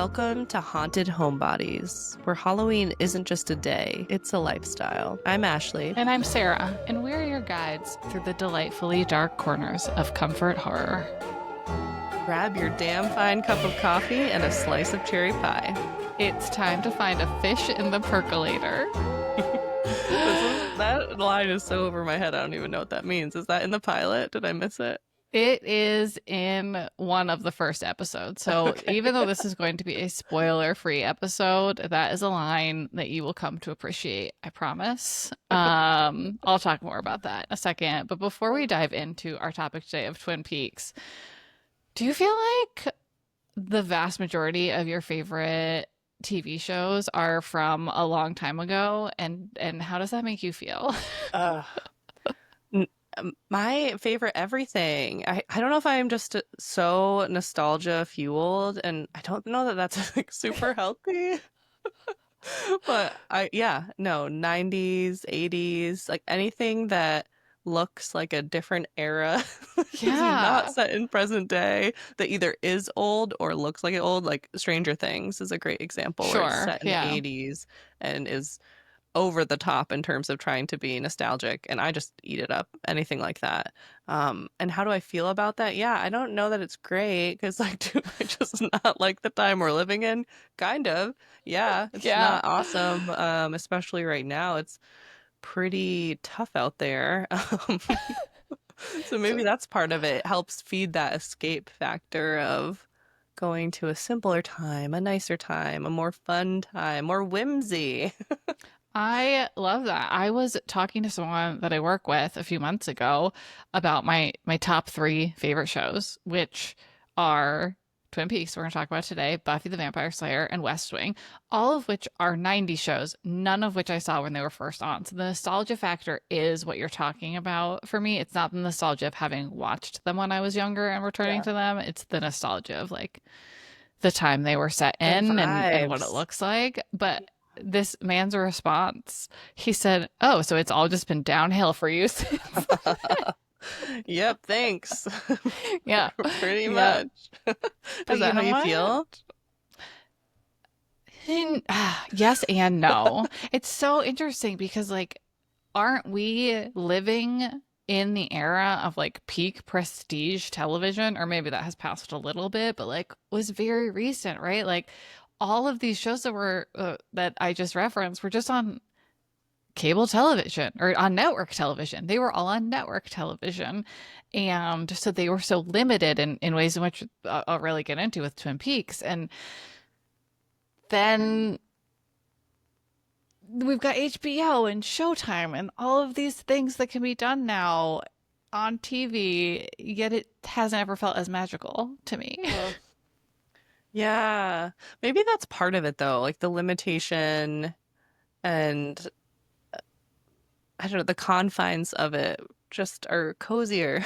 Welcome to Haunted Homebodies, where Halloween isn't just a day, it's a lifestyle. I'm Ashley. And I'm Sarah, and we're your guides through the delightfully dark corners of comfort horror. Grab your damn fine cup of coffee and a slice of cherry pie. It's time to find a fish in the percolator. That line is so over my head, I don't even know what that means. Is that in the pilot? Did I miss it? It is in one of the first episodes. So even though this is going to be a spoiler-free episode, that is a line that you will come to appreciate, I promise. I'll talk more about that in a second. But before we dive into our topic today of Twin Peaks, do you feel like the vast majority of your favorite TV shows are from a long time ago? And how does that make you feel? My favorite everything. I don't know if I'm just so nostalgia fueled, and I don't know that that's like super healthy. But 90s, 80s, like anything that looks like a different era is not set in present day, that either is old or looks like it old. Like Stranger Things is a great example where it's set in the 80s and is over the top in terms of trying to be nostalgic, and I just eat it up, anything like that. And how do I feel about that? Yeah, I don't know that it's great, because like, do I just not like the time we're living in? Kind of. Yeah, it's not awesome, especially right now. It's pretty tough out there. So maybe that's part of it. It helps feed that escape factor of going to a simpler time, a nicer time, a more fun time, more whimsy. I love that. I was talking to someone that I work with a few months ago about my top 3 favorite shows, which are Twin Peaks, we're going to talk about today, Buffy the Vampire Slayer, and West Wing, all of which are 90s shows, none of which I saw when they were first on. So the nostalgia factor is what you're talking about for me. It's not the nostalgia of having watched them when I was younger and returning to them. It's the nostalgia of like the time they were set in and what it looks like. But this man's response, he said, "Oh, so it's all just been downhill for you since then." Yep, thanks. Yeah. Pretty much. Is that how you feel? Yes and no. It's so interesting because, like, aren't we living in the era of like peak prestige television? Or maybe that has passed a little bit, but like was very recent, right? Like all of these shows that were that I just referenced were just on cable television or on network television. They were all on network television. And so they were so limited in ways in which I'll really get into with Twin Peaks. And then we've got HBO and Showtime and all of these things that can be done now on TV, yet it hasn't ever felt as magical to me. Yeah, maybe that's part of it though, like the limitation and I don't know, the confines of it just are cozier.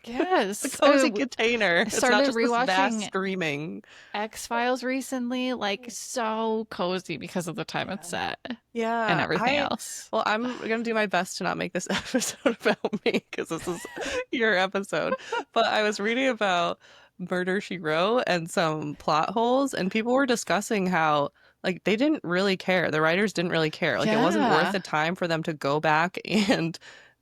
Yes. The cozy container. It's not just this vast streaming. X-Files recently, like so cozy because of the time it's set. Yeah. And everything else. Well, I'm going to do my best to not make this episode about me because this is your episode. But I was reading about Murder, She Wrote and some plot holes, and people were discussing how like they didn't really care. The writers didn't really care. Like it wasn't worth the time for them to go back and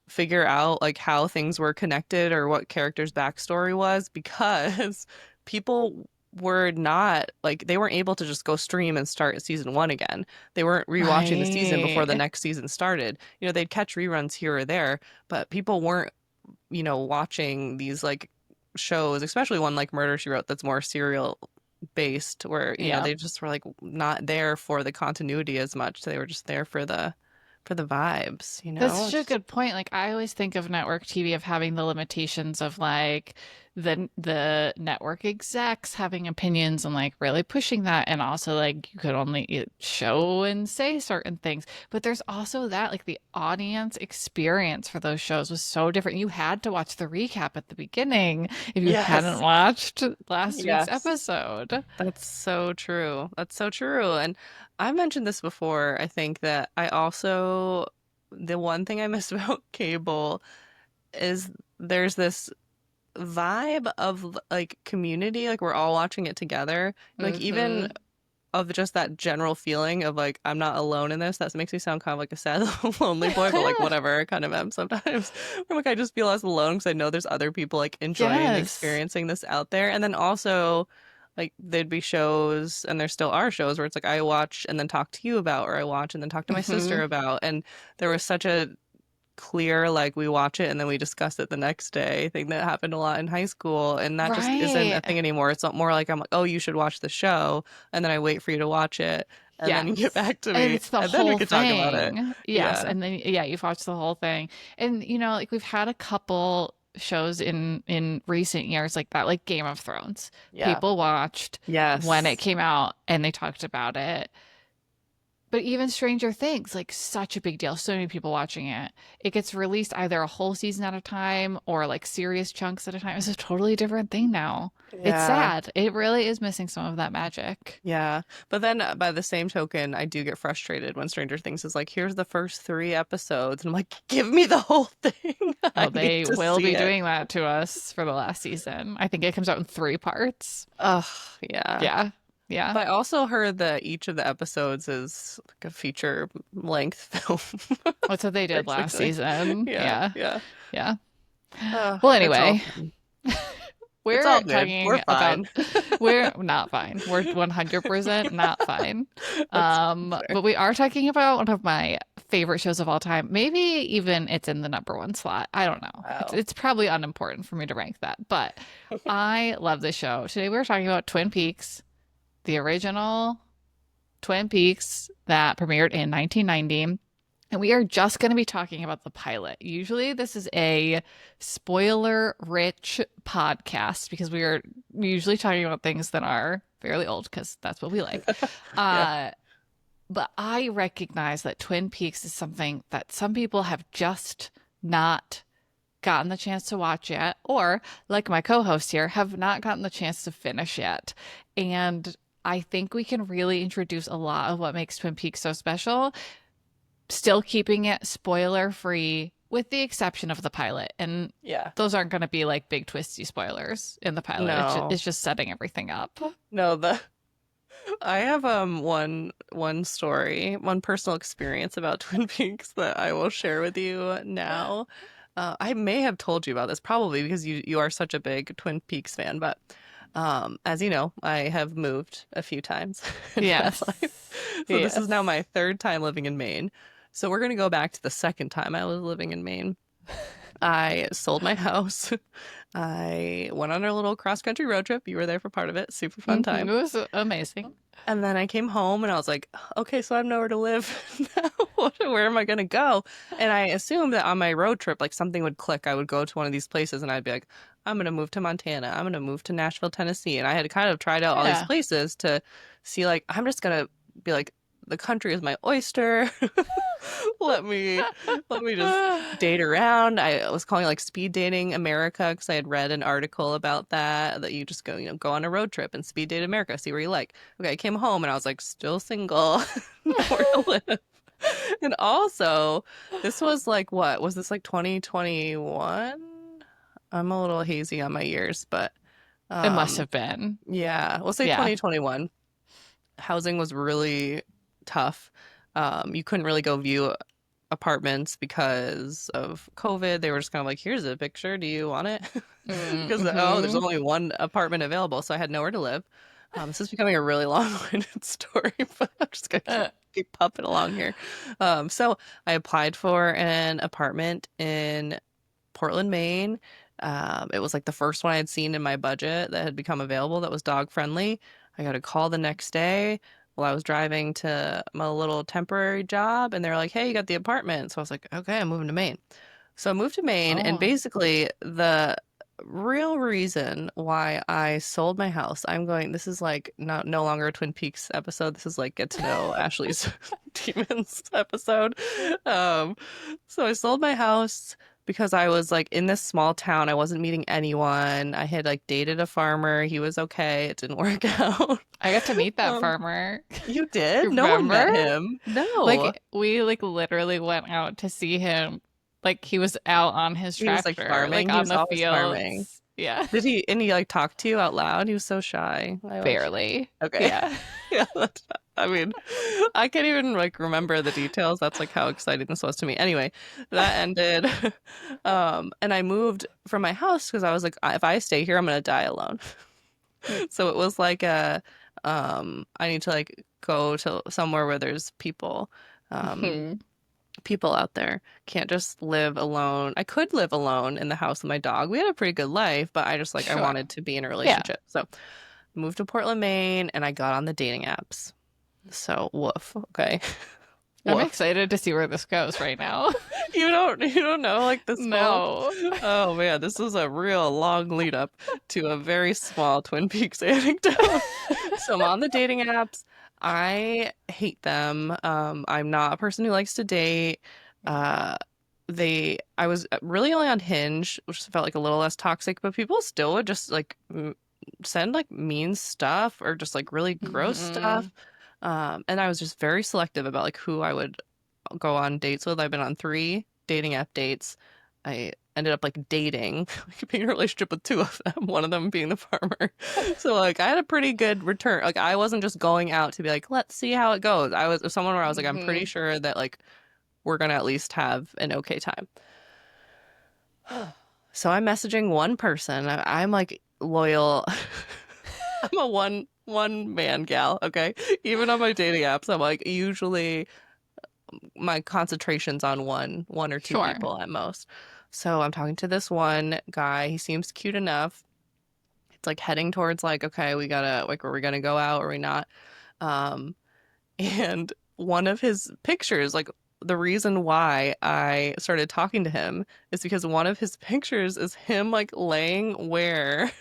figure out like how things were connected or what characters' backstory was, because people were not like they weren't able to just go stream and start season 1 again. They weren't rewatching the season before the next season started. You know, they'd catch reruns here or there, but people weren't, you know, watching these like shows, especially one like Murder, She Wrote that's more serial based, where you know they just were like not there for the continuity as much. They were just there for the vibes, you know. That's such a good point. Like I always think of network TV of having the limitations of like the network execs having opinions and like really pushing that, and also like you could only show and say certain things. But there's also that like the audience experience for those shows was so different. You had to watch the recap at the beginning if you hadn't watched last week's episode. That's so true. That's so true. And I mentioned this before. I think that I also, the one thing I miss about cable is there's this vibe of like community, like we're all watching it together. Like even of just that general feeling of like I'm not alone in this. That makes me sound kind of like a sad lonely boy, but like whatever, I kind of am sometimes. Where like I just feel less alone because I know there's other people like enjoying Yes. experiencing this out there. And then also like there'd be shows and there still are shows where it's like I watch and then talk to you about, or I watch and then talk to my Hmm. sister about. And there was such a clear like we watch it and then we discuss it the next day thing that happened a lot in high school, and that just isn't a Right. thing anymore. It's not more like I'm like, oh, you should watch the show, and then I wait for you to watch it and then you get Yes. back to And me it's the and then we whole could talk about it. thing. Yes. Yeah. And then yeah, you've watched the whole thing. And like we've had a couple shows in recent years like that, like Game of Thrones. Yeah. People watched when it Yes. came out and they talked about it. But even Stranger Things, like such a big deal. So many people watching it. It gets released either a whole season at a time or like serious chunks at a time. It's a totally different thing now. It's Yeah. sad. It really is missing some of that magic. Yeah. But then by the same token, I do get frustrated when Stranger Things is like, here's the first 3 episodes. And I'm like, give me the whole thing. I Oh, need they to will see be it. doing that to us for the last season. I think it comes out in 3 parts. Ugh, yeah. Yeah. Yeah. But I also heard that each of the episodes is like a feature length film, That's what they did last basically. season. Yeah, Yeah. yeah. Yeah. Well, It's all anyway, fun. It's all we're good. We're talking about fine. we're not fine. We're 100% not fine. That's fair. But we are talking about one of my favorite shows of all time. Maybe even it's in the number one slot. I don't know. It's Wow. it's probably unimportant for me to rank that, but I love this show. Today we're talking about Twin Peaks, the original Twin Peaks that premiered in 1990. And we are just going to be talking about the pilot. Usually, this is a spoiler rich podcast because we are usually talking about things that are fairly old because that's what we like. Yeah. Uh, but I recognize that Twin Peaks is something that some people have just not gotten the chance to watch yet, or like my co host here, have not gotten the chance to finish yet. And I think we can really introduce a lot of what makes Twin Peaks so special, still keeping it spoiler free with the exception of the pilot. And Yeah. those aren't going to be like big twisty spoilers in the pilot. No. It's just setting everything up. No, the I have one story, one personal experience about Twin Peaks that I will share with you now. I may have told you about this probably because you are such a big Twin Peaks fan, but as you know, I have moved a few times in my Yes. life. So this is now Yes. my third time living in Maine. So we're gonna go back to the second time I was living in Maine. I sold my house. I went on a little cross-country road trip. You were there for part of it. Super fun Mhm. It time. was amazing. And then I came home and I was like, okay, so I have nowhere to live now. Where am I gonna go? And I assumed that on my road trip, like something would click. I would go to one of these places and I'd be like, I'm gonna move to Montana. I'm gonna move to Nashville, Tennessee. And I had kind of tried out all these Yeah. places to see, like, I'm just gonna be like, the country is my oyster. Let me just date around. I was calling it like speed dating America because I had read an article about that you just go, go on a road trip and speed date America, see where you like. Okay, I came home and I was like, still single, nowhere to live. And also, this was like, what was this, like 2021? I'm a little hazy on my years, but It must um, have been. yeah, we'll say Yeah. 2021. Housing was really tough. You couldn't really go view apartments because of COVID. They were just kind of like, here's a picture. Do you want it? Because, oh, there's Mm-hmm. only one apartment available. So I had nowhere to live. This is becoming a really long-winded story, but I'm just gonna keep pumping along here. So I applied for an apartment in Portland, Maine. It was like the first one I had seen in my budget that had become available that was dog friendly. I got a call the next day while I was driving to my little temporary job, and they were like, "Hey, you got the apartment." So I was like, "Okay, I'm moving to Maine." So I moved to Maine, and Oh. basically the real reason why I sold my house, this is like not no longer a Twin Peaks episode. This is like get to know Ashley's demons episode. Um, so I sold my house because I was like in this small town. I wasn't meeting anyone. I had like dated a farmer. He was okay. It didn't work out. I got to meet that Um, farmer. you did? You No one met remember? him. No. Like we like literally went out to see him. Like he was out on his He was like tractor, like farming. He on was the always farming. fields. Yeah. And he like talked to you out loud? He was so shy. I wish. Barely. Okay. Yeah. Yeah, I mean, I can't even like remember the details. That's like how exciting this was to me. Anyway, that ended. And I moved from my house because I was like, if I stay here, I'm gonna die alone. So it was like I need to like go to somewhere where there's people. Um, Mhm. people out there. Can't just live alone. I could live alone in the house with my dog. We had a pretty good life, but I just like I Sure. wanted to be in a Yeah. relationship. So moved to Portland, Maine, and I got on the dating apps. So woof. Okay. I'm Woof. excited to see where this goes right now. You don't know like this whole No. oh man, this is a real long lead up to a very small Twin Peaks anecdote. So I'm on the dating apps. I hate them. I'm not a person who likes to date. Uh I was really only on Hinge, which felt like a little less toxic, but people still would just like send like mean stuff or just like really gross Hmm. stuff. And I was just very selective about like who I would go on dates with. I've been on 3 dating app dates. I ended up like dating, like being in a relationship with 2 of them, one of them being the farmer. So like I had a pretty good return. Like I wasn't just going out to be like, let's see how it goes. I was someone where I was like, I'm pretty Hmm. sure that like we're gonna at least have an okay time. So I'm messaging one person. I'm like loyal. I'm a one man gal, okay? Even on my dating apps, I'm like usually my concentration's on one or two Sure. people at most. So I'm talking to this one guy. He seems cute enough. It's like heading towards like, okay, we gotta like, are we gonna go out or are we not? Um, and one of his pictures, like the reason why I started talking to him is because one of his pictures is him like laying where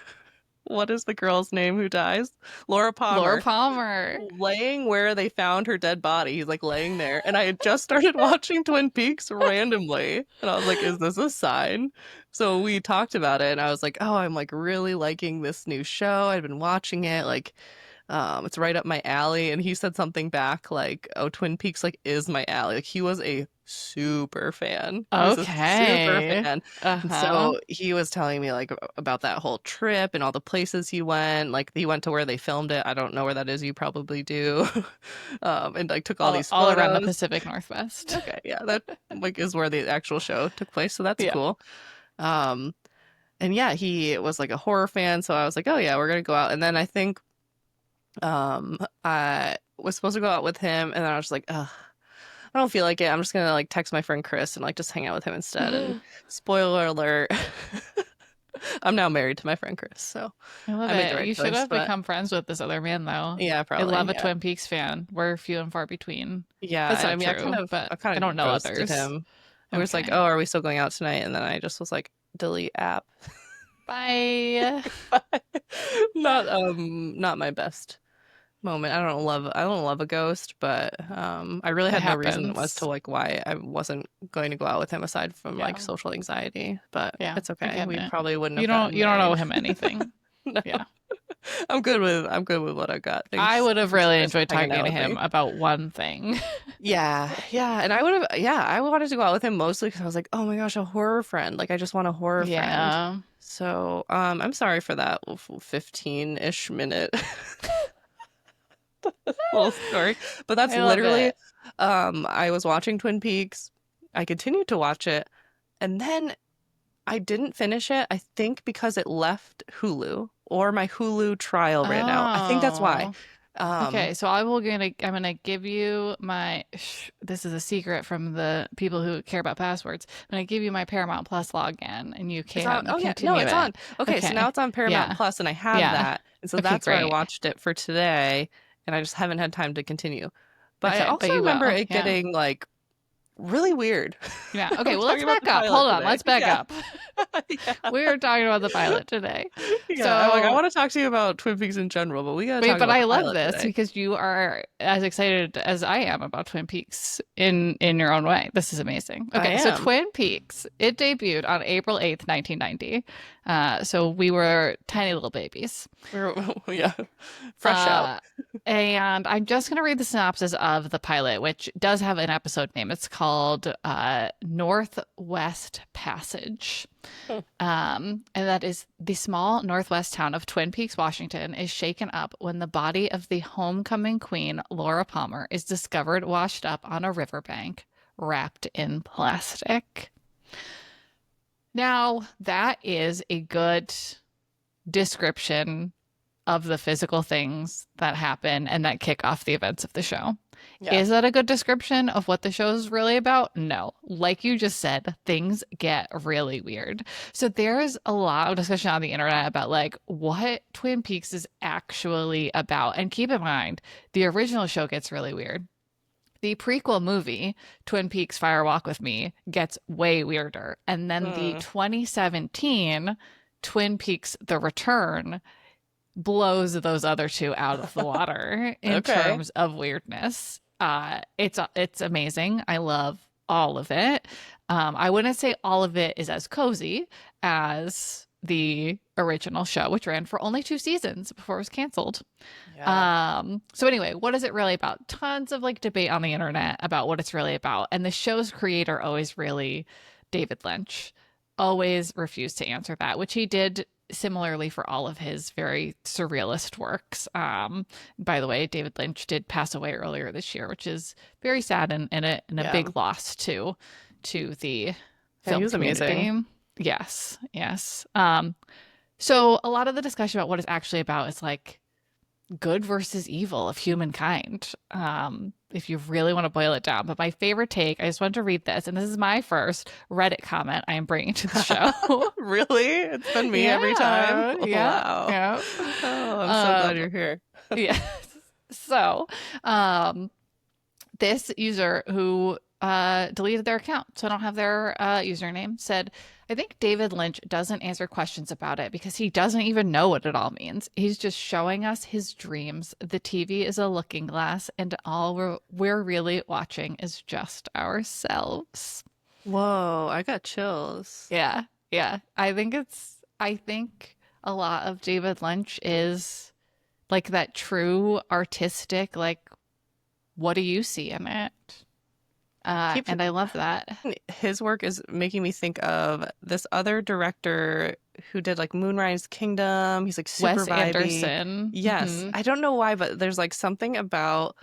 what is the girl's name who dies? Laura Laura Palmer Palmer. laying where they found her dead body. He's like laying there. And I had just started watching Twin Peaks randomly. And I was like, is this a sign? So we talked about it and I was like, oh, I'm like really liking this new show. I'd been watching it. Like, it's right up my alley. And he said something back like, oh, Twin Peaks like is my alley. Like he was a super fan. He was a super Okay. fan. And Uh-huh. so he was telling me like about that whole trip and all the places he went. Like he went to where they filmed it. I don't know where that is. You probably do. And like took all these All around the photos. Pacific Northwest. Okay, yeah, that like is where the actual show took place. So that's Yeah. cool. Um, and yeah, he was like a horror fan. So I was like, oh yeah, we're gonna go out. And then I think I was supposed to go out with him, and then I was like, ugh, I don't feel like it. I'm just gonna like text my friend Chris and like just hang out with him instead. And spoiler alert, I'm now married to my friend Chris, so I love I made the it. right You should choice. have But become friends with this other man, though. yeah, I love probably, a yeah, Twin Peaks fan. We're few and far between. yeah. That's And I not mean, true, but I I kind don't of know ghosted others. him. He was like, Okay. oh, are we still going out tonight? And then I just was like, delete app. Bye. Not my best moment. I don't love a ghost, but I really It had no reason as to happens. like why I wasn't going to go out with him aside from like Yeah. social anxiety. But Yeah. it's I okay. get We it. probably wouldn't have gotten You don't owe married. him anything. No. Yeah. I'm good with what I got. I would have Thanks really Chris, for enjoyed hanging talking out to with him me. about one thing. Yeah, yeah. And I would have yeah, I wanted to go out with him mostly because I was like, oh my gosh, a horror friend. Like I just want a horror friend. Yeah. So I'm sorry for that 15-ish minute little story. But that's I love literally, it. I was watching Twin Peaks. I continued to watch it, and then I didn't finish it. I think because it left Hulu or my Hulu trial ran out. I think that's why. Oh. Um, Okay, so I'm gonna give you my this is a secret from the people who care about passwords. I'm gonna give you my Paramount Plus login and you it's on. can Oh yeah, no, continue it's on. it. Okay, so now Okay. it's on Paramount Yeah. Plus, and I have Yeah. that, and so Okay, that's where I great. watched it for today, and I just haven't had time to continue. But I Okay, but also you remember will. it Yeah. getting like really weird. Yeah. Okay, I'm well talking let's about back the up. pilot Hold on, today. let's back Yeah. up. Yeah. We're talking about the pilot today. Yeah. I'm like, I So want to talk to you about Twin Peaks in general, but we gotta wait, talk but about I the love pilot this today. because you are as excited as I am about Twin Peaks in your own way. This is amazing. I Okay, so am. Twin Peaks, it debuted on April 8th, 1990. So we were tiny little babies. We're yeah, fresh out. Uh, and I'm just going to read the synopsis of the pilot, which does have an episode name. It's called Northwest Passage. Hmm. And that is the small northwest town of Twin Peaks, Washington, is shaken up when the body of the homecoming queen, Laura Palmer, is discovered washed up on a riverbank, wrapped in plastic. Now, that is a good description of the physical things that happen and that kick off the events of the show. Yeah. Is that a good description of what the show is really about? No. Like you just said, things get really weird. So there's a lot of discussion on the internet about like what Twin Peaks is actually about. And keep in mind, the original show gets really weird. The prequel movie, Twin Peaks Fire Walk with Me, gets way weirder. And then the Hmm. 2017 Twin Peaks The Return blows those other two out of the water in Okay. terms of weirdness. It's amazing. I love all of it. I wouldn't say all of it is as cozy as the original show, which ran for only 2 seasons before it was canceled. Yeah. So anyway, what is it really about? Tons of like debate on the internet about what it's really about. And the show's creator always really, David Lynch, always refused to answer that, which he did similarly for all of his very surrealist works. By the way, David Lynch did pass away earlier this year, which is very sad and a Yeah. big loss to the Yeah, he film was amazing. community. Yes, yes. So a lot of the discussion about what it's actually about is like good versus evil of humankind, if you really want to boil it down. But my favorite take, I just wanted to read this, and this is my first Reddit comment I am bringing to the show. Really? It's been me every time? Yeah, yeah, Wow. yeah. Oh, I'm so glad Um, you're here. yeah. So, um, this user who deleted their account, so I don't have their username, said, I think David Lynch doesn't answer questions about it because he doesn't even know what it all means. He's just showing us his dreams. The TV is a looking glass, and all we're really watching is just ourselves. Whoa, I got chills. Yeah, yeah. I think a lot of David Lynch is like that true artistic, like, what do you see in it? Keep And I love that. his work is making me think of this other director who did like Moonrise Kingdom. He's like super Wes vibey. Anderson. Yes, Hmm. I don't know why, but there's like something about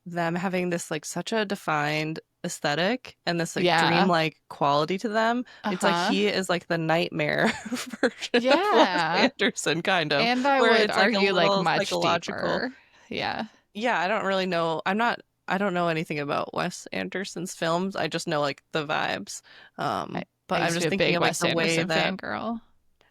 them having this like such a defined aesthetic and this like Yeah. dreamlike quality to them. It's like Uh-huh. he is like the nightmare version of Wes Yeah. Anderson, kind of, And I where would it's like a argue like little much psychological. deeper. Yeah. Yeah, I don't really know. I don't know anything about Wes Anderson's films. I just know like the vibes. I, I But I'm used to be just a thinking big of like Wes the way Anderson that, fangirl.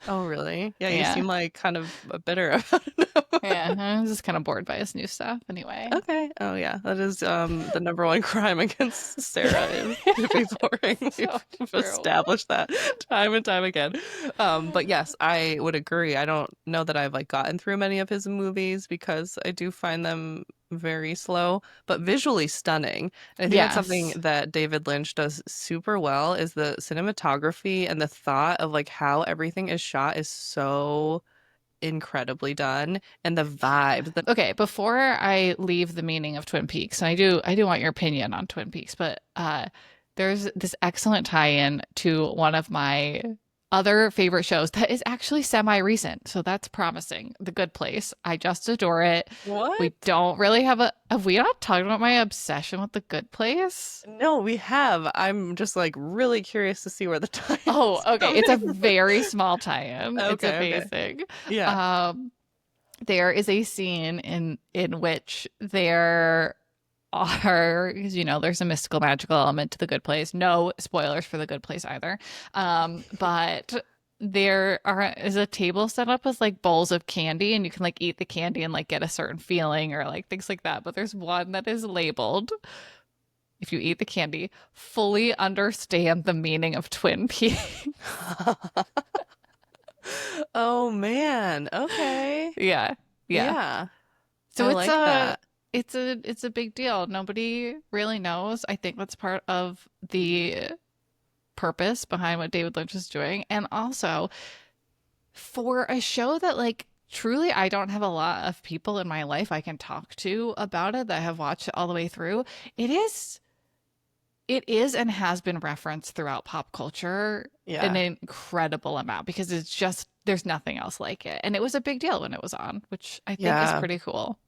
oh really? Yeah, you Yeah. seem like kind of bitter about it now. Yeah. I was just kind of bored by his new stuff anyway. Okay. Oh yeah, that is the number one crime against Sarah is to be boring. So We've true. established that time and time again. But yes, I would agree. I don't know that I've like gotten through many of his movies because I do find them very slow, but visually stunning. And I think that's something Yes. that David Lynch does super well is the cinematography and the thought of like how everything is shot is so incredibly done and the vibes. Okay, before I leave the meaning of Twin Peaks, and I do want your opinion on Twin Peaks, but there's this excellent tie-in to one of my other favorite shows that is actually semi-recent, so that's promising. The Good Place. I just adore it. We What? don't really have we not talked about my obsession with The Good Place? No, we have. I'm just like really curious to see where the time Oh, is okay. coming It's a from. very small tie-in. It's Okay, okay. amazing. Yeah. Um, there is a scene in which there are, because you know there's a mystical magical element to The Good Place. No spoilers for The Good Place either. But is a table set up with like bowls of candy, and you can like eat the candy and like get a certain feeling or like things like that. But there's one that is labeled, if you eat the candy, fully understand the meaning of Twin Peaks. Oh man. Okay. Yeah. Yeah. Yeah. So I like that. it's a big deal. Nobody really knows. I think that's part of the purpose behind what David Lynch is doing. And also for a show that like truly I don't have a lot of people in my life I can talk to about it that have watched it all the way through. It is It is and has been referenced throughout pop culture an Yeah. incredible amount because it's just there's nothing else like it. And it was a big deal when it was on, which I think is Yeah. pretty cool.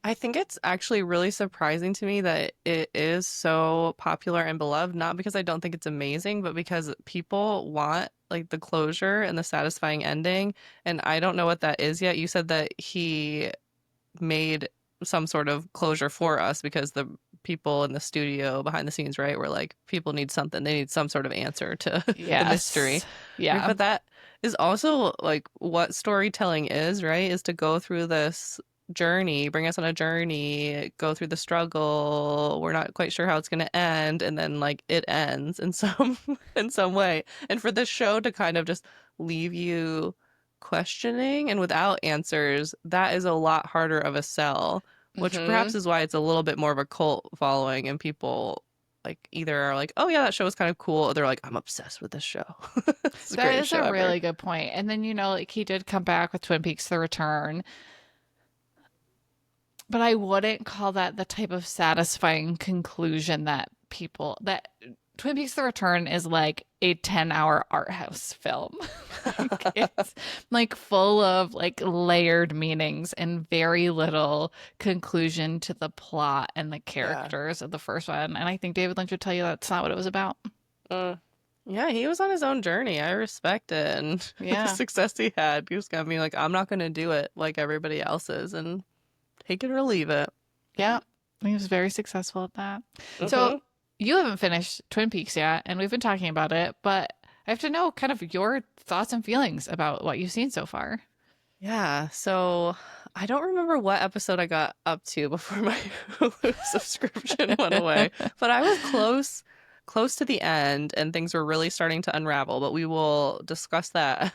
I think it's actually really surprising to me that it is so popular and beloved, not because I don't think it's amazing, but because people want like the closure and the satisfying ending. And I don't know what that is yet. You said that he made some sort of closure for us because the people in the studio behind the scenes, right, were like, people need something. They need some sort of answer to the mystery. Yes. Right? Yeah. But that is also like what storytelling is, right? Is to go through this journey, bring us on a journey, go through the struggle. We're not quite sure how it's going to end, and then like it ends in some in some way. And for this show to kind of just leave you questioning and without answers, that is a lot harder of a sell, which perhaps Hmm. is why it's a little bit more of a cult following and people like either are like, "Oh yeah, that show is kind of cool," or they're like, "I'm obsessed with this show. It's the That greatest is show a ever." really good point. And then, like he did come back with Twin Peaks The Return, but I wouldn't call that the type of satisfying conclusion that Twin Peaks The Return is like a 10-hour art house film. Like, it's like full of like layered meanings and very little conclusion to the plot and the Yeah. characters of the first one. And I think David Lynch would tell you that's not what it was about. Uh, yeah, he was on his own journey. I respect it. And the Yeah. success he had, he was gonna be like, I'm not gonna do it like everybody else is, and take it or leave it. Yeah. He was very successful at that. So Hmm. you haven't finished Twin Peaks yet, and we've been talking about it, but I have to know kind of your thoughts and feelings about what you've seen so far. Yeah, so I don't remember what episode I got up to before my Hulu subscription went away, but I was close to the end and things were really starting to unravel, but we will discuss that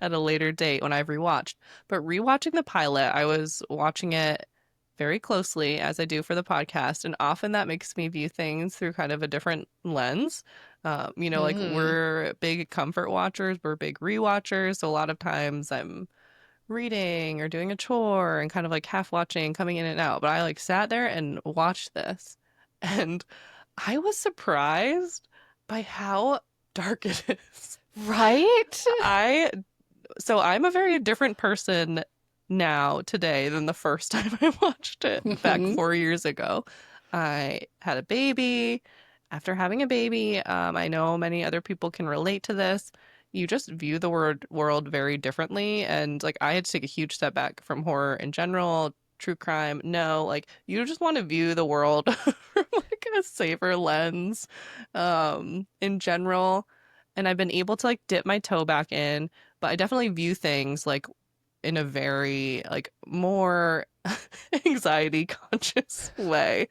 at a later date when I've rewatched. But rewatching the pilot, I was watching it very closely as I do for the podcast, and often that makes me view things through kind of a different lens. Like Mm. we're big comfort watchers, we're big rewatchers, so a lot of times I'm reading or doing a chore and kind of like half watching, coming in and out. But I like sat there and watched this, and I was surprised by how dark it is. Right? I so I'm a very different person now today than the first time I watched it back Mhm. 4 years ago. I had a baby. After having a baby, I know many other people can relate to this. You just view the world very differently, and like I had to take a huge step back from horror in general, true crime. No, like you just want to view the world from like a safer lens, in general. And I've been able to like dip my toe back in, but I definitely view things like in a very like more anxiety conscious way.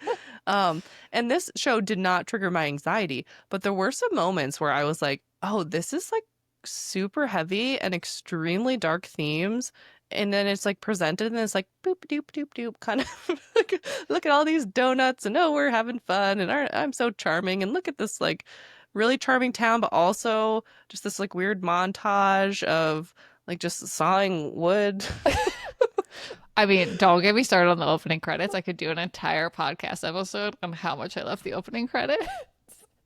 And this show did not trigger my anxiety, but there were some moments where I was like, "Oh, this is like super heavy and extremely dark themes." And then it's like presented and it's like boop doop doop doop kind of like, look at all these donuts and oh we're having fun and I'm so charming and look at this like really charming town, but also just this like weird montage of like just sawing wood. I mean, don't get me started on the opening credits. I could do an entire podcast episode on how much I love the opening credit.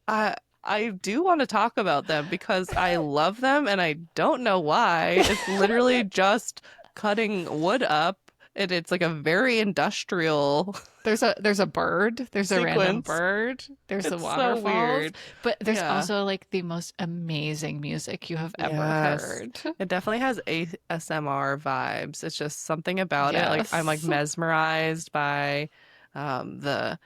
I do want to talk about them because I love them and I don't know why. It's literally just cutting wood up and it's like a very industrial There's a bird, there's a random sequence. bird, there's the It's so waterfalls, weird. but there's Yeah. also like the most amazing music you have ever Yes. heard. It definitely has ASMR vibes. It's just something about it. Like I'm like Yes. mesmerized by the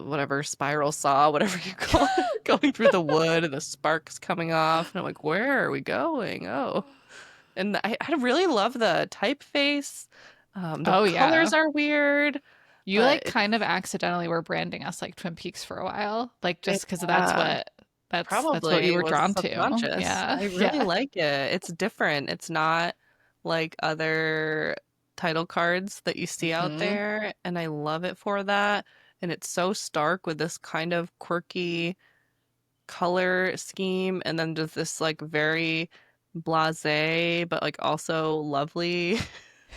whatever spiral saw, whatever you call it, going through the wood and the sparks coming off. And I'm like, where are we going? Oh. And I really love the typeface. The Oh colors yeah. are weird, You but like kind of accidentally were branding us like Twin Peaks for a while, like just because that's yeah. what that's what you Probably were was drawn to. subconscious. Yeah. I really Yeah. like it. It's different. It's not like other title cards that you see out Hmm. there, and I love it for that. And it's so stark with this kind of quirky color scheme, and then just this like very blasé, but like also lovely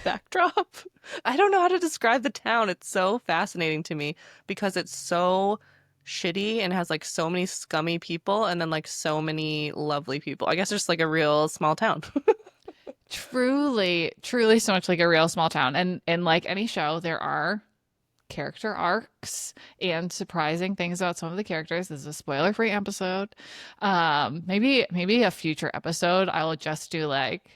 backdrop. I don't know how to describe the town. It's so fascinating to me because it's so shitty and has like so many scummy people and then like so many lovely people. I guess it's just like a real small town. Truly, truly so much like a real small town. And like any show, there are character arcs and surprising things about some of the characters. This is a spoiler-free episode. Maybe a future episode I'll just do like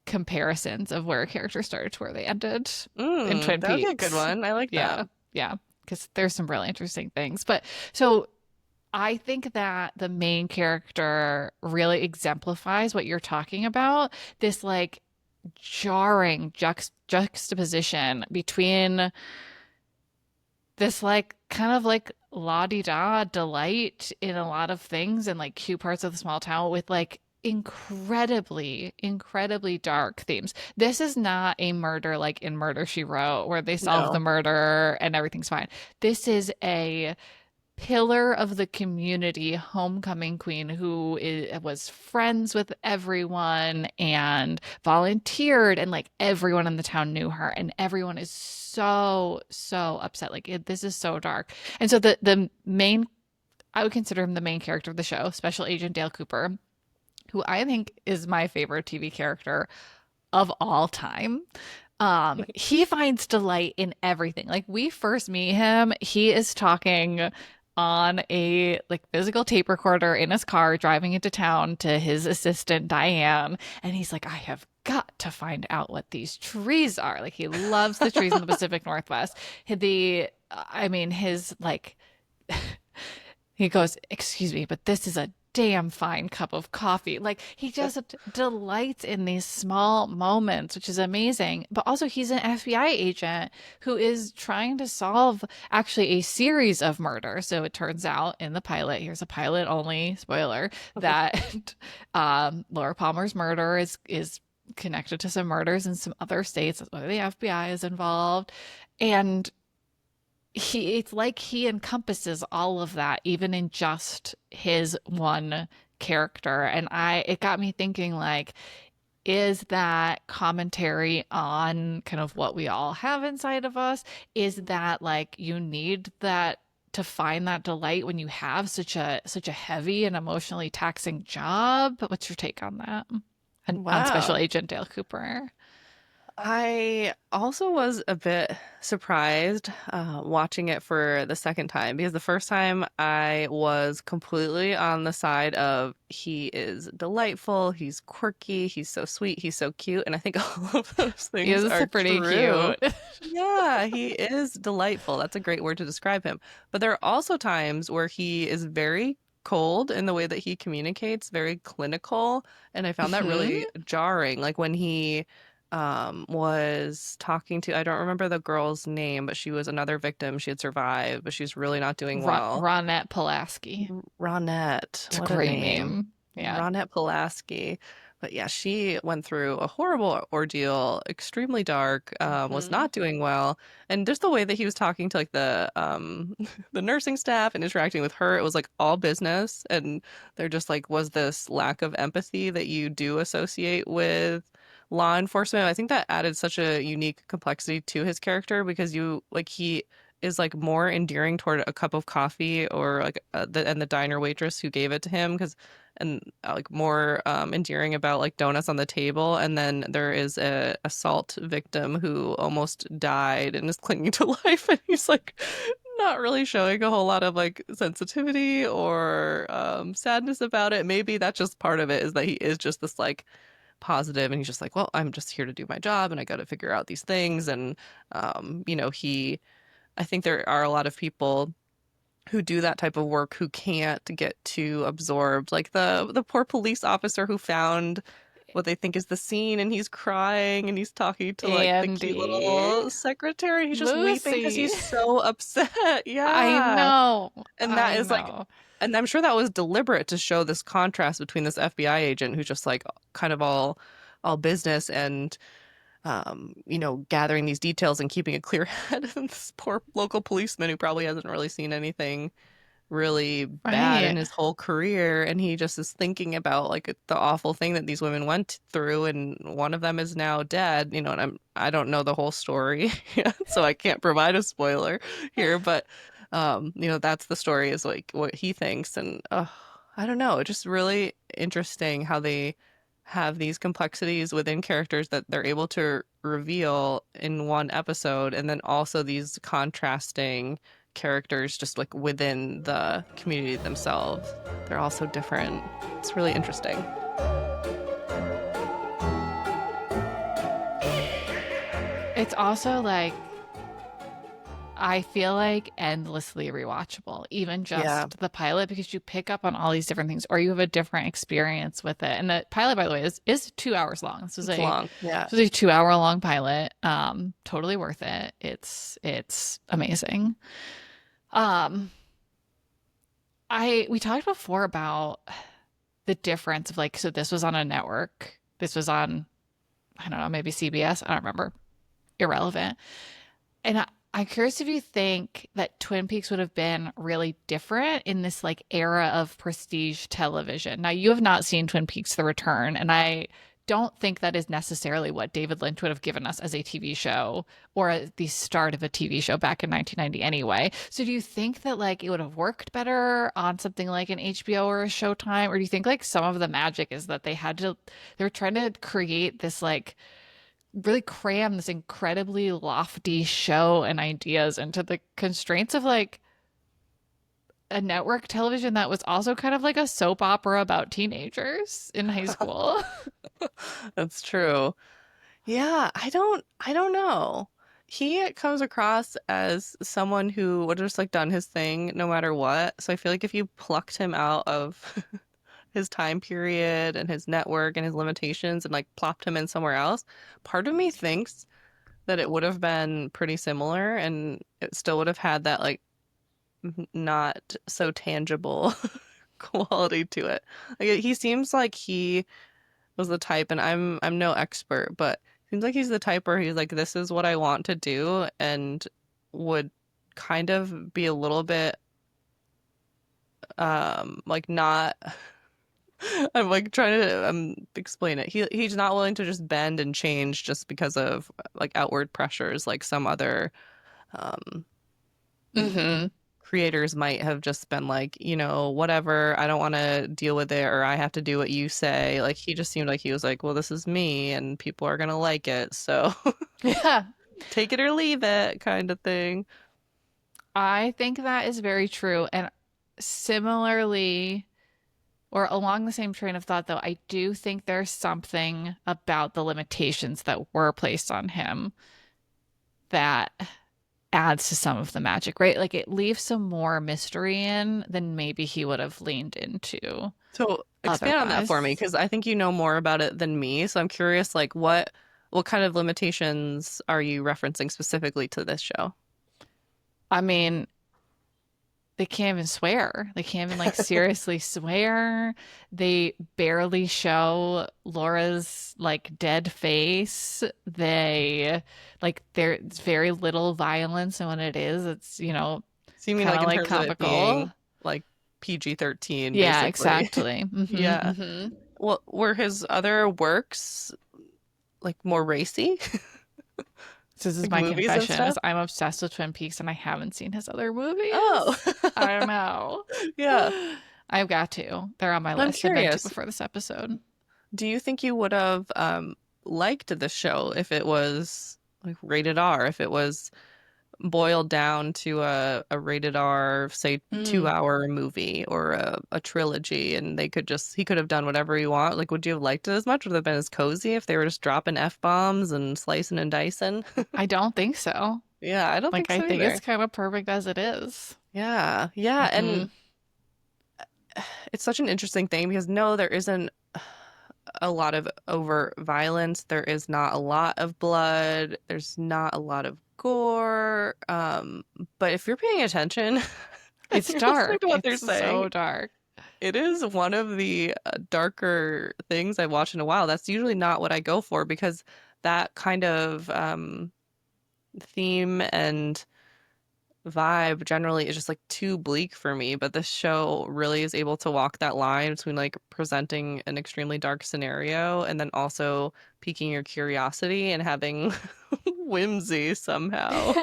comparisons of where a character started to where they ended in Twin That would be a good Peaks. one. I like Yeah, that. yeah, because there's some really interesting things. But so I think that the main character really exemplifies what you're talking about. This like jarring juxtaposition between this like kind of like la-di-da delight in a lot of things and like cute parts of the small town with like incredibly dark themes. This is not a murder like in Murder She Wrote where they solve the No. murder and everything's fine. This is a pillar of the community, homecoming queen was friends with everyone and volunteered, and like everyone in the town knew her, and everyone is so upset. Like this is so dark. And so the main, I would consider him the main character of the show, Special Agent Dale Cooper, who I think is my favorite TV character of all time. He finds delight in everything. Like we first meet him, he is talking on a like physical tape recorder in his car driving into town to his assistant Diane, and he's like, I have got to find out what these trees are. Like he loves the trees in the Pacific Northwest. I mean, his like he goes, excuse me, but this is a damn fine cup of coffee. Like he just delights in these small moments, which is amazing. But also, he's an FBI agent who is trying to solve actually a series of murders. So it turns out in the pilot, here's a pilot only spoiler, that Laura Palmer's murder is connected to some murders in some other states. That's why the FBI is involved. And it's like he encompasses all of that even in just his one character. And it got me thinking, like, is that commentary on kind of what we all have inside of us? Is that like you need that to find that delight when you have such a heavy and emotionally taxing job? What's your take on that, and on Special Wow. Agent Dale Cooper? I also was a bit surprised watching it for the second time because the first time I was completely on the side of he is delightful, he's quirky, he's so sweet, he's so cute, and I think all of those He things is are pretty true. cute. Yeah, he is delightful. That's a great word to describe him. But there are also times where he is very cold in the way that he communicates, very clinical, and I found that Hmm. really jarring. Like when he was talking to, I don't remember the girl's name, but she was another victim. She had survived, but she's really not doing well. Ronette Pulaski. Ronette, It's a what a great name. name. Yeah. Ronette Pulaski. But yeah, she went through a horrible ordeal, extremely dark, was Hmm. not doing well. And just the way that he was talking to like the the nursing staff and interacting with her, it was like all business. And there just like was this lack of empathy that you do associate with law enforcement. I think that added such a unique complexity to his character because you like he is like more endearing toward a cup of coffee or like the diner waitress who gave it to him because and like more endearing about like donuts on the table, and then there is a assault victim who almost died and is clinging to life, and he's like not really showing a whole lot of like sensitivity or sadness about it. Maybe that's just part of it is that he is just this like positive and he's just like, well, I'm just here to do my job and I got to figure out these things. And he I think there are a lot of people who do that type of work who can't get too absorbed. Like the poor police officer who found what they think is the scene and he's crying and he's talking to like the cute Andy. little secretary. He's just weeping because Lucy. he's so upset. I Yeah. know. And that I is like know. and I'm sure that was deliberate to show this contrast between this FBI agent who's just like kind of all business and gathering these details and keeping a clear head. And this poor local policeman who probably hasn't really seen anything really bad in Right. his whole career. And he just is thinking about like the awful thing that these women went through. And one of them is now dead, and I don't know the whole story yet, so I can't provide a spoiler here. But That's the story is like what he thinks. And I don't know, it's just really interesting how they have these complexities within characters that they're able to reveal in one episode, and then also these contrasting characters just like within the community themselves. They're all so different. It's really interesting. It's also like I feel like endlessly rewatchable, even Yeah, just the pilot, because you pick up on all these different things, or you have a different experience with it. And the pilot, by the way, is 2 hours long. it's long. Yeah. This was a 2 hour long pilot. Totally worth it. It's amazing. Um, we talked before about the difference of like, so this was on a network. This was on, I don't know, maybe CBS. I don't remember. Irrelevant. And I'm curious if you think that Twin Peaks would have been really different in this like era of prestige television. Now, you have not seen Twin Peaks: The Return, and I don't think that is necessarily what David Lynch would have given us as a TV show or at the start of a TV show back in 1990 anyway. So do you think that like it would have worked better on something like an HBO or a Showtime? Or do you think like some of the magic is that they're trying to create this like really cram this incredibly lofty show and ideas into the constraints of like a network television that was also kind of like a soap opera about teenagers in high school. That's true. Yeah, I don't know. He comes across as someone who would have just like done his thing no matter what. So I feel like if you plucked him out of his time period and his network and his limitations and like plopped him in somewhere else, part of me thinks that it would have been pretty similar and it still would have had that like not so tangible quality to it. Like he seems like he was the type, and I'm no expert, but seems like he's the type where he's like, this is what I want to do, and would kind of be a little bit like not I'm like trying to explain it. He's not willing to just bend and change just because of like outward pressures like some other um Hmm. creators might have just been like, whatever, I don't want to deal with it, or I have to do what you say. Like he just seemed like he was like, well, this is me and people are gonna like it, so Yeah, take it or leave it kind of thing. I think that is very true. And similarly, or along the same train of thought, though, I do think there's something about the limitations that were placed on him that adds to some of the magic, right? Like it leaves some more mystery in than maybe he would have leaned into So expand on that for me, otherwise. because I think you know more about it than me. So I'm curious, like what kind of limitations are you referencing specifically to this show? I mean, they can't even swear. They can't even like seriously swear. They barely show Laura's like dead face. There's very little violence, and when it is, it's, So you mean kind like of in like terms of it being comical. like PG-13, Yeah, basically? exactly. Yeah. Hmm. Well, were his other works like more racy? So this is Like my movies and confession: stuff? is I'm obsessed with Twin Peaks, and I haven't seen his other Oh. movies. I don't know. Yeah. I've got to. They're on my I'm list. I meant to curious. before this episode. Do you think you would have liked the show if it was like rated R, if it was boiled down to a rated R, say, Mm. 2 hour movie or a trilogy, and he could have done whatever he want? Like, would you have liked it as much? Would it have been as cozy if they were just dropping F-bombs and slicing and dicing? I don't think so. Yeah, I don't Like, think I so think it's either. kind of perfect as it is. Yeah, yeah, and Hmm. it's such an interesting thing because no, there isn't a lot of overt violence. There is not a lot of blood. There's not a lot of gore. But if you're paying attention and It's you're listening dark. to what they're It's saying, so dark. it is one of the darker things I've watched in a while. That's usually not what I go for because that kind of theme and vibe generally is just like too bleak for me, but this show really is able to walk that line between like presenting an extremely dark scenario and then also piquing your curiosity and having whimsy somehow.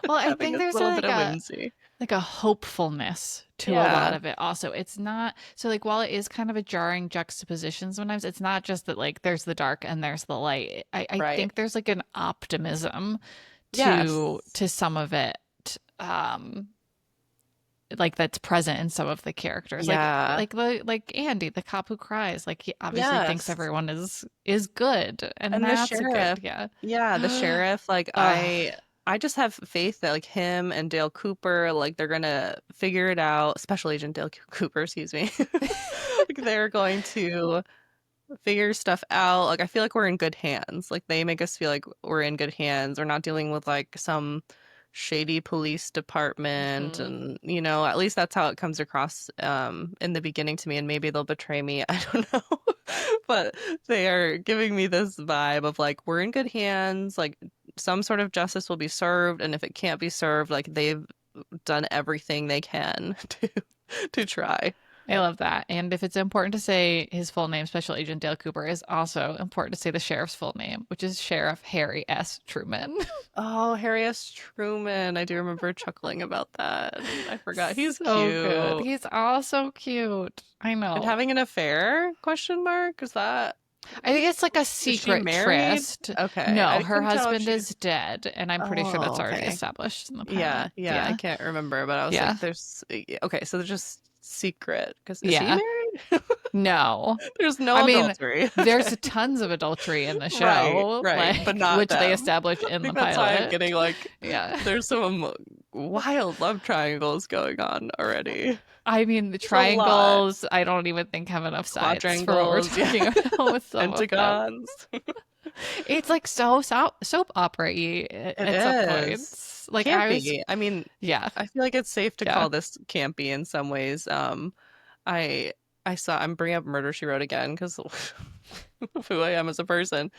Well, I Having think a there's little bit like of a whimsy. like a hopefulness to a lot Yeah, of it also. It's not so like while it is kind of a jarring juxtaposition sometimes, it's not just that like there's the dark and there's the light. I right. think there's like an optimism Yes. to some of it. Um like that's present in some of the characters. Yeah. Like Andy, the cop who cries, like he obviously thinks Yes. everyone is good and And the that's a good, sheriff, yeah. yeah, the sheriff, like Ugh. I just have faith that like him and Dale Cooper, like they're gonna figure it out. Special Agent Cooper, excuse me. Like they're going to figure stuff out. Like I feel like we're in good hands. Like they make us feel like we're in good hands. We're not dealing with like some shady police department Mhm. and at least that's how it comes across in the beginning to me and maybe they'll betray me. I don't know. But they are giving me this vibe of like we're in good hands, like some sort of justice will be served and if it can't be served, like they've done everything they can to try. I love that. And if it's important to say his full name, Special Agent Dale Cooper, is also important to say the sheriff's full name, which is Sheriff Harry S. Truman. Oh, Harry S. Truman. I do remember chuckling about that. I forgot. He's So good. cute. He's also cute. I And know. having an affair? Question mark? Is that I think it's like a is she secret married? tryst. Okay. No, I her couldn't tell if husband she is dead, and I'm pretty sure that's Oh, already okay. established in the Yeah, pilot. yeah, I Yeah. can't remember, but I was Yeah. like, there's okay, so they're just secret. Because is he Yeah. married? No. There's I no mean, adultery. there's Okay. tons of adultery in the Right, show, right, but like not which they them. establish I in the think that's why I'm pilot. getting like Yeah. there's some wild love triangles going on already. I mean, the It's a lot. triangles, I don't even think have enough sides for what we're Quadrangles, yeah. talking about with some of them. Pentagons. It's like soap opera-y It at some is. points. Like I was, Campy. I mean, yeah, I feel like it's safe to yeah. call this campy in some ways. I I'm bringing up Murder She Wrote again because of who I am as a person.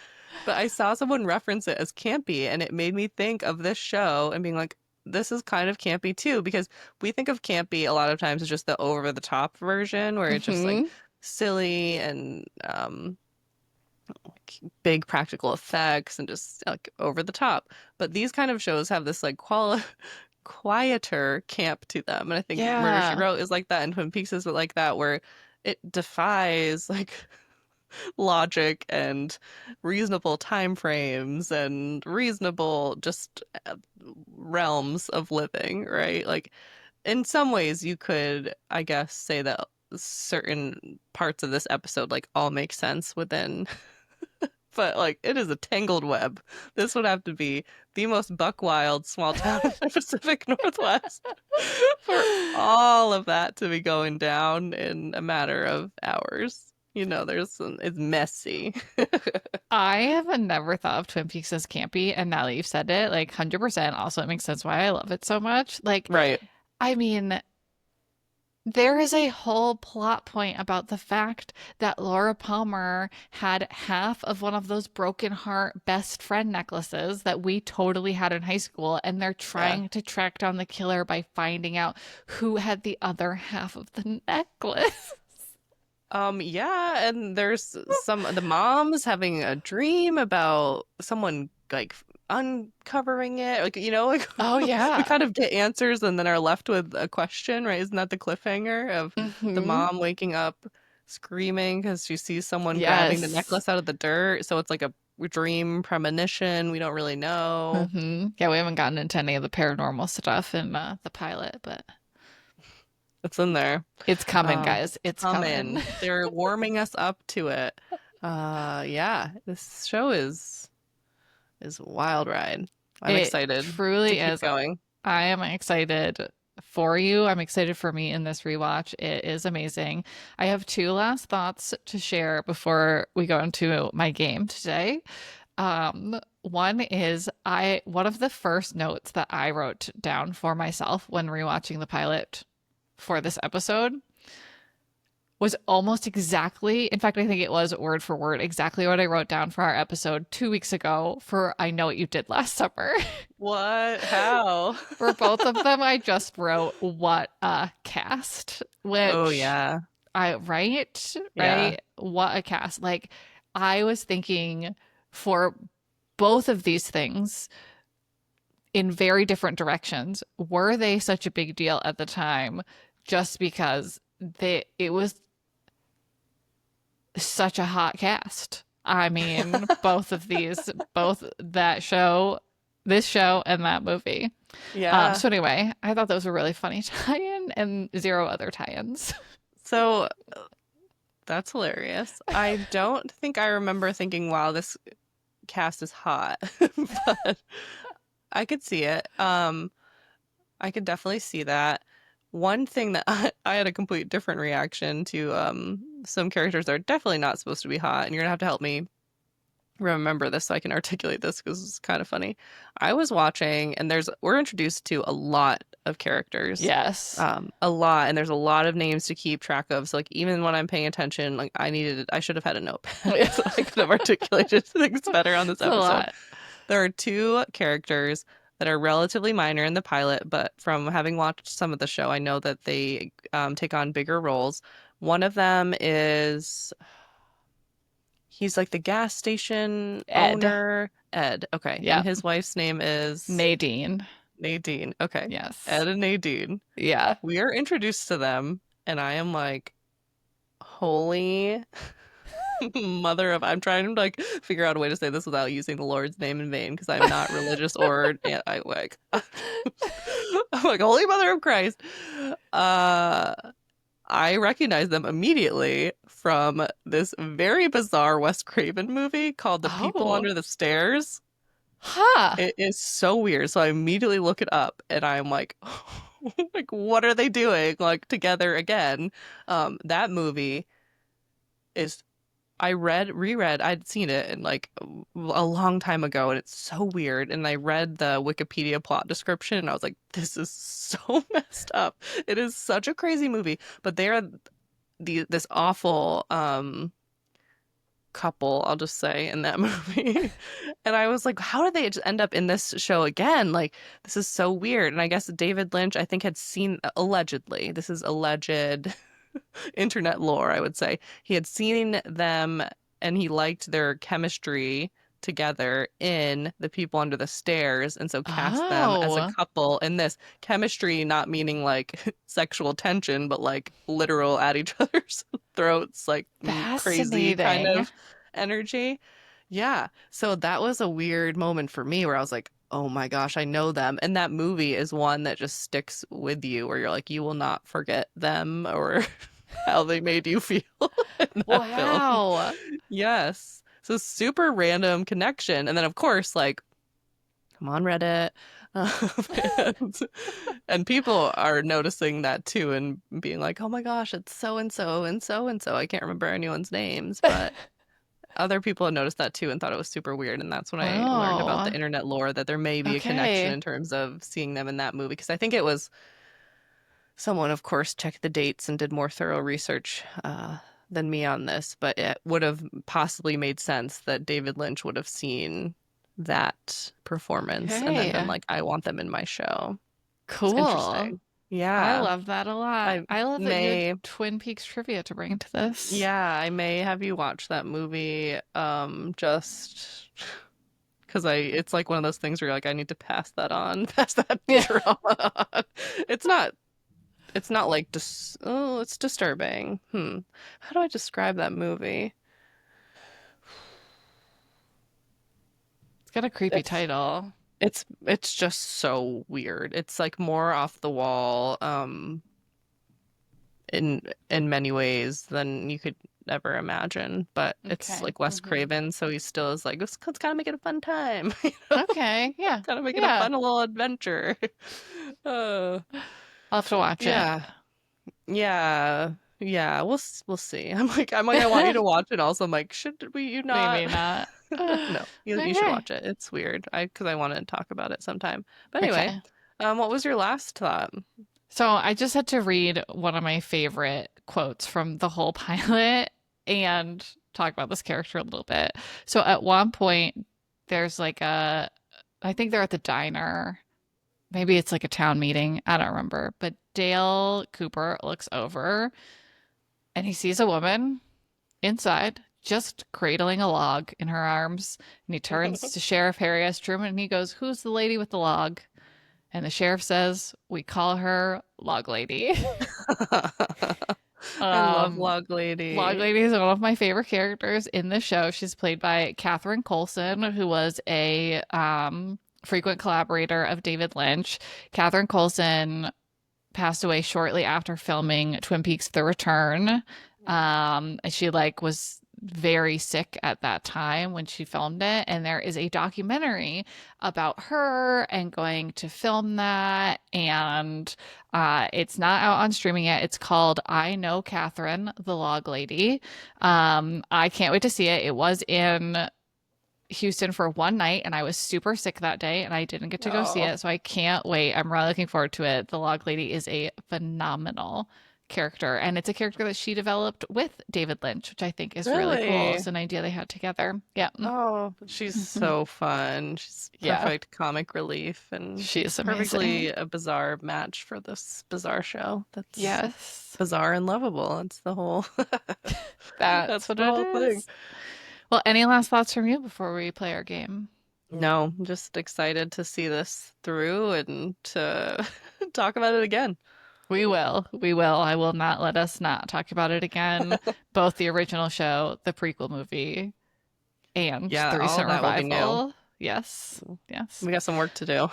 But I saw someone reference it as campy and it made me think of this show and being like, this is kind of campy too, because we think of campy a lot of times as just the over the top version where it's just like Hmm. silly and like big practical effects and just like over the top. But these kind of shows have this like quieter camp to them. And I think Murder She Yeah. Wrote is like that and Twin Peaks is like that where it defies like logic and reasonable time frames and reasonable just realms of living, right? Like in some ways you could, I guess, say that certain parts of this episode like all make sense within but like it is a tangled web. This would have to be the most buck wild small town in the Pacific Northwest for all of that to be going down in a matter of hours. It's messy. I have never thought of Twin Peaks as campy, and now that you've said it, like 100% also it makes sense why I love it so much. Like, Right. I mean, there is a whole plot point about the fact that Laura Palmer had half of one of those broken heart best friend necklaces that we totally had in high school, and they're Yeah. trying to track down the killer by finding out who had the other half of the necklace. Yeah, and there's the mom's having a dream about someone like uncovering it. Like, like Oh, we yeah. kind of get answers and then are left with a question, right? Isn't that the cliffhanger of the Hmm. mom waking up screaming because she sees someone grabbing the Yes. necklace out of the dirt? So it's like a dream premonition. We don't really know. Yeah, we haven't gotten into any of the paranormal stuff in the pilot, but It's in there. it's coming, guys. It's It's coming. coming. They're warming us up to it. Yeah, this show is a wild ride. I'm It excited to truly keep is. going. I am excited for you. I'm excited for me in this rewatch. It is amazing. I have two last thoughts to share before we go into my game today. One is one of the first notes that I wrote down for myself when rewatching the pilot for this episode was almost exactly, in fact, I think it was word for word, exactly what I wrote down for our episode 2 weeks ago for I Know What You Did Last Summer. What? How? For both of them, I just wrote what a cast, Oh which yeah. right, Yeah. right, what a cast. Like I was thinking for both of these things, in very different directions. Were they such a big deal at the time just because it was such a hot cast? I mean, both that show, this show, and that movie. Yeah. So anyway, I thought that was a really funny tie-in and zero other tie-ins. So that's hilarious. I don't think I remember thinking, wow, this cast is hot, but I could see it. I could definitely see that. One thing that I had a complete different reaction to some characters that are definitely not supposed to be hot, and you're gonna have to help me remember this so I can articulate this because it's kind of funny. I was watching, and we're introduced to a lot of characters, Yes. a lot, and there's a lot of names to keep track of. So like even when I'm paying attention, like I should have had a notepad so I could have articulated things better on this It's a episode. lot. There are two characters that are relatively minor in the pilot, but from having watched some of the show, I know that they take on bigger roles. One of them is he's like the gas station Ed. owner, Ed. Okay. And Yep. his wife's name is Nadine. Nadine. Okay. Yes. Ed and Nadine. Yeah. We are introduced to them, and I am like, holy mother of, I'm trying to like figure out a way to say this without using the Lord's name in vain because I'm not religious or I like I'm like, holy mother of Christ. Uh I recognize them immediately from this very bizarre Wes Craven movie called The People Oh. Under the Stairs. Huh. It is so weird. So I immediately look it up and I'm like, like, what are they doing? Like together again. That movie is reread, I'd seen it in like a long time ago, and it's so weird. And I read the Wikipedia plot description, and I was like, this is so messed up. It is such a crazy movie, but they are this awful couple, I'll just say, in that movie. And I was like, how did they just end up in this show again? Like, this is so weird. And I guess David Lynch, I think, had seen allegedly, this is alleged internet lore, I would say. He had seen them and he liked their chemistry together in The People Under the Stairs, and so cast them as a Oh. couple in this chemistry, not meaning like sexual tension, but like literal at each other's throats, like crazy kind Fascinating. of energy. Yeah. So that was a weird moment for me where I was like, oh my gosh, I know them. And that movie is one that just sticks with you where you're like, you will not forget them or how they made you feel in that film. Wow. Yes. So super random connection. And then of course, like, I'm on Reddit. and, and people are noticing that too and being like, oh my gosh, it's so and so and so and so. I can't remember anyone's names, but other people have noticed that too and thought it was super weird. And that's when I learned about the Oh. internet lore that there may be a connection Okay. in terms of seeing them in that movie. Because I think it was someone, of course, checked the dates and did more thorough research than me on this, but it would have possibly made sense that David Lynch would have seen that performance and then been Okay. like, I want them in my show. It's Cool. interesting. I Yeah. love that a lot. I I love that you had may, Twin Peaks trivia to bring to this. yeah, I may have you watch that movie just because it's like one of those things where you're like, I need to pass that on, pass that Yeah. drama on. It's not It's not like oh, it's disturbing. How do I describe that movie? It's got a creepy It's title. it's just so weird. It's like more off the wall, in many ways than you could ever imagine. But it's Okay. like Wes Craven, so he still is like, let's kind of make it a fun time, Okay. Yeah. kind of make it a Yeah. fun little adventure. Uh, I'll have to watch it. yeah. Yeah, yeah, we'll see. I'm like, I want you to watch it. Also, I'm like, should you Maybe not? not. No, you should Okay. watch it. It's weird. Because I wanted to talk about it sometime. But anyway, Okay. what was your last thought? So I just had to read one of my favorite quotes from the whole pilot and talk about this character a little bit. So at one point, there's like I think they're at the diner. Maybe it's like a town meeting. I don't remember. But Dale Cooper looks over and he sees a woman inside just cradling a log in her arms. And he turns to Sheriff Harry S. Truman and he goes, "Who's the lady with the log?" And the sheriff says, "We call her Log Lady." I love um, Log Log Lady. Lady is one of my favorite characters in the show. She's played by Catherine Coulson, who was a frequent collaborator of David Lynch. Catherine Coulson passed away shortly after filming Twin Peaks: The Return. And she was very sick at that time when she filmed it. And there is a documentary about her and going to film that. And it's not out on streaming yet. It's called I Know Catherine, the Log Lady. I can't wait to see it. It was in Houston for one night and I was super sick that day and I didn't get to go see Oh, it. So I can't wait. I'm really looking forward to it. The Log Lady is a phenomenal character and it's a character that she developed with David Lynch, which I think is really cool. really? It's an idea they had together. Yeah. Oh, she's so fun. She's Yeah. perfect comic relief and She is perfectly amazing. a bizarre match for this bizarre show. That's Yes. bizarre and lovable. It's the whole That's that's what the it whole thing. is. Well, any last thoughts from you before we play our game? No, I'm just excited to see this through and to talk about it again. We will. We will. I will not let us not talk about it again. Both the original show, the prequel movie, and Yeah, the all recent of that will be new. revival. Yes. Yes. We got some work to do.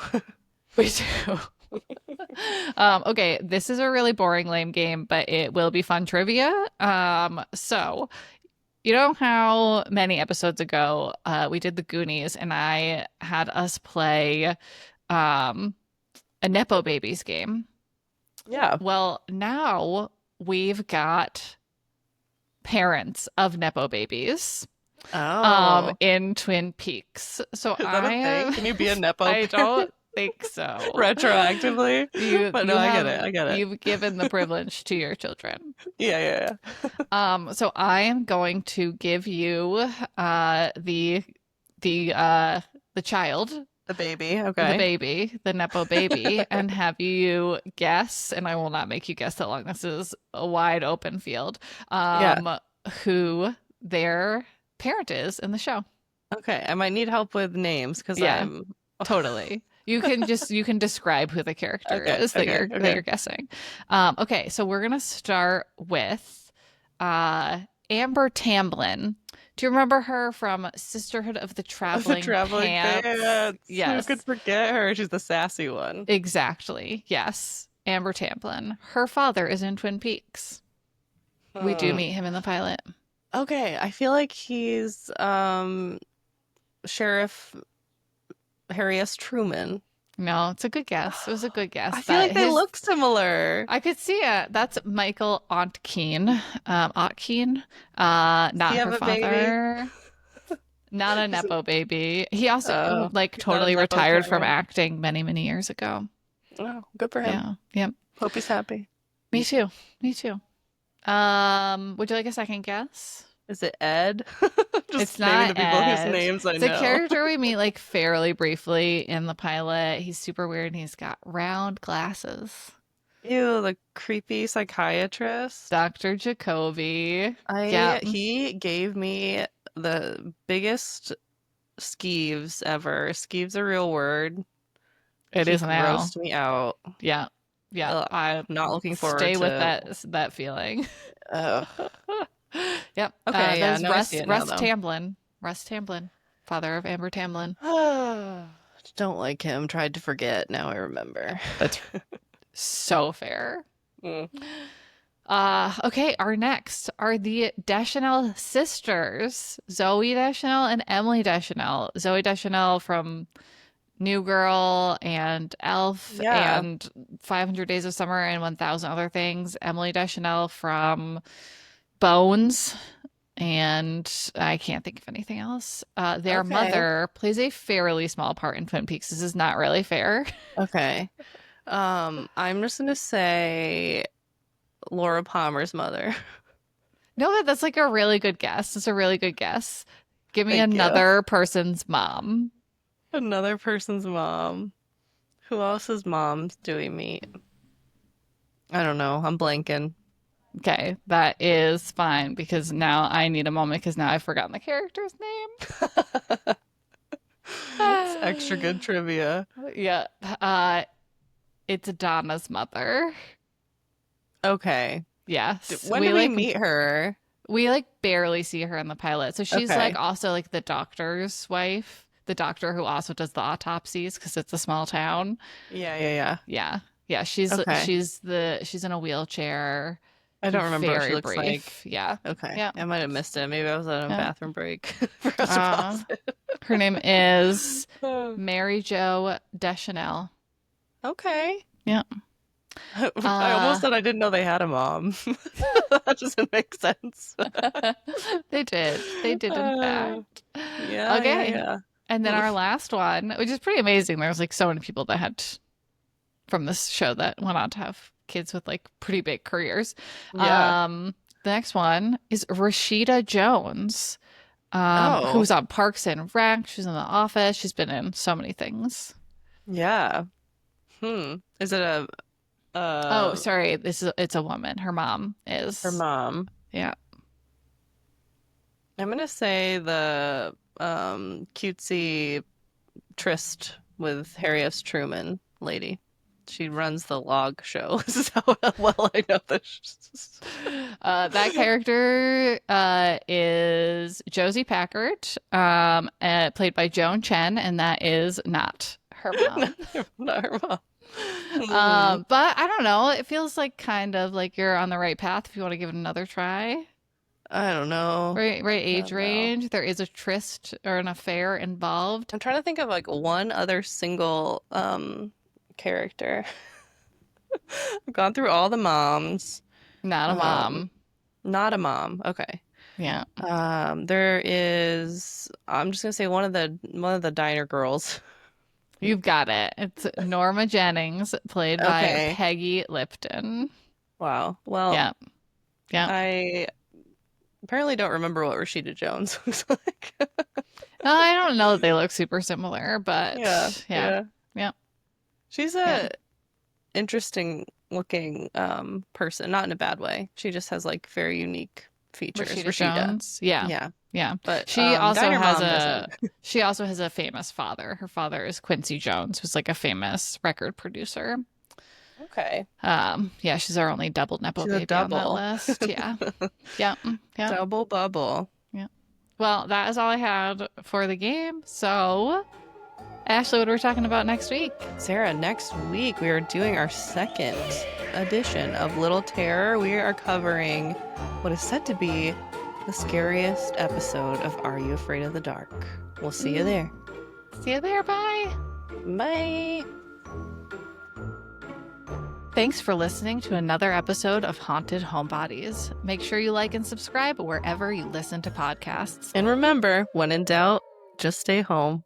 We do. Okay, this is a really boring, lame game, but it will be fun trivia. So you know how many episodes ago we did the Goonies and I had us play um a Nepo Babies game? Yeah. Well, now we've got parents of Nepo babies Oh, in Twin Peaks. So is that I a thing? Can you be a Nepo I parent don't think so. retroactively? You But no, you I get it. have I get it. you've given the privilege to your children. Yeah, yeah, So I am going to give you the child, the baby. the Okay. baby, the Nepo baby, and have you guess, and I will not make you guess that long. This is a wide open field. Yeah. Um, who their parent is in the show. Okay. I might need help with names because Yeah, I'm. totally. You can describe who the character Okay. is that Okay. you're Okay. guessing. Okay, so we're gonna start with Amber Tamblyn. Do you remember her from Sisterhood of the The Traveling traveling Pants? pants. Who could Yes, forget her? She's the sassy one. exactly. Yes, Amber Tamblyn. Her father is in Twin Peaks. We do Hmm. meet him in the pilot. Okay. I feel like he's Sheriff Harry S. Truman. No, it's a good guess. It was a good guess. I feel like That they his look similar. I could see it. That's Michael Ontkeen. Ontkeen. Does he Not have her a baby? father. Not a He's Nepo baby. He also he's not a totally Nepo retired from parent. acting many, many years ago. Oh, good for him. Yeah. Yep. Hope he's happy. Me too. Me too. Would you like a second guess? Is it Ed? It's Just naming not the people whose Ed. names I It's a know. character we meet fairly briefly in the pilot. He's super weird and he's got round glasses. Ew, the creepy psychiatrist. Dr. Jacoby. Yep. He gave me the biggest skeeves ever. Skeeves a real word. It He is now. grossed me out. Yeah. Yeah. Ugh, I not looking forward stay with to. that feeling. Ugh. Yep. Okay, That yeah, is now I see it now Russ though. Tamblyn. Russ Tamblyn, father of Amber Tamblyn. Don't like him. Tried to forget. Now I remember. That's so fair. Mm. Okay, our next are the Deschanel sisters, Zoe Deschanel and Emily Deschanel. Zoe Deschanel from New Girl and Elf Yeah. and 500 Days of Summer and 1000 Other Things. Emily Deschanel from Bones, and I can't think of anything else. Their Okay. mother plays a fairly small part in Twin Peaks. This is not really fair. Okay. I'm just gonna say Laura Palmer's mother. No, but that's a really good guess. It's a really good guess. Give me Thank you. another person's mom. Another person's mom. Who else's moms do we meet? I don't know. I'm blanking. Okay, that is fine because now I need a moment because now I've forgotten the character's It's extra name. good trivia. Yeah, it's Donna's mother. Okay. Yes, When did we meet her? we like barely see her in the pilot. So she's like Okay. also like the doctor's wife, the doctor who also does the autopsies because it's a small town. Yeah, yeah, yeah. Yeah. Yeah, she's Okay. she's in a wheelchair. I don't remember what she Very looks like. brief. Yeah. Okay. Yeah. I might have missed it. Maybe I was on a Yeah. bathroom break. Forgot to pause it. Her name is Oh, Mary Jo Deschanel. okay. Yeah. I almost Uh said I didn't know they had a mom. That doesn't make sense. they did. They did in Uh, fact. yeah, yeah, Okay. yeah. And then our last one, which is pretty amazing. There was like so many people that had from this show that went on to have kids with like pretty big careers. Yeah. The next one is Rashida Jones, Oh, who's on Parks and Rec. She's in The Office. She's been in so many things. yeah. Is it Oh, uh sorry, it's a woman. Her mom her is. mom? Yeah. I'm gonna say the cutesy tryst with Harry S. Truman lady. She runs the log show. This is how well I know this. That character is Josie Packard, played by Joan Chen, and that is not her mom. Not her mom. Hmm. But I don't know. It feels like kind of like you're on the right path if you want to give it another try. I don't know. Right I age don't know. range. There is a tryst or an affair involved. I'm trying to think of like one other single character. I've gone through all the moms. Not a Um, mom. not a mom. Okay. Yeah. There is. I'm just gonna say one of the diner girls. You've got it. It's Norma Jennings, played by Okay. Peggy Lipton. Wow. Well, Yeah. Yeah. I apparently don't remember what Rashida Jones looks like. I don't know that they look super similar, Yeah, but yeah. yeah. Yeah. She's Yeah. a interesting looking person, not in a bad way. She just has like very unique features. Rashida Rashida. Jones. Yeah. Yeah. Yeah. But She also Diner has Mom doesn't. a she also has a famous father. Her father is Quincy Jones, who's like a famous record producer. Okay. Yeah, she's our only double Nepo She's a baby on that double. list. Yeah. Yeah. Yeah. Double bubble. Yeah. Well, that is all I had for the game. So, Ashley, what are we talking about next week? Sarah, next week we are doing our second edition of Little Terror. We are covering what is said to be the scariest episode of Are You Afraid of the Dark? We'll see you there. See you there. Bye. Bye. Thanks for listening to another episode of Haunted Homebodies. Make sure you like and subscribe wherever you listen to podcasts. And remember, when in doubt, just stay home.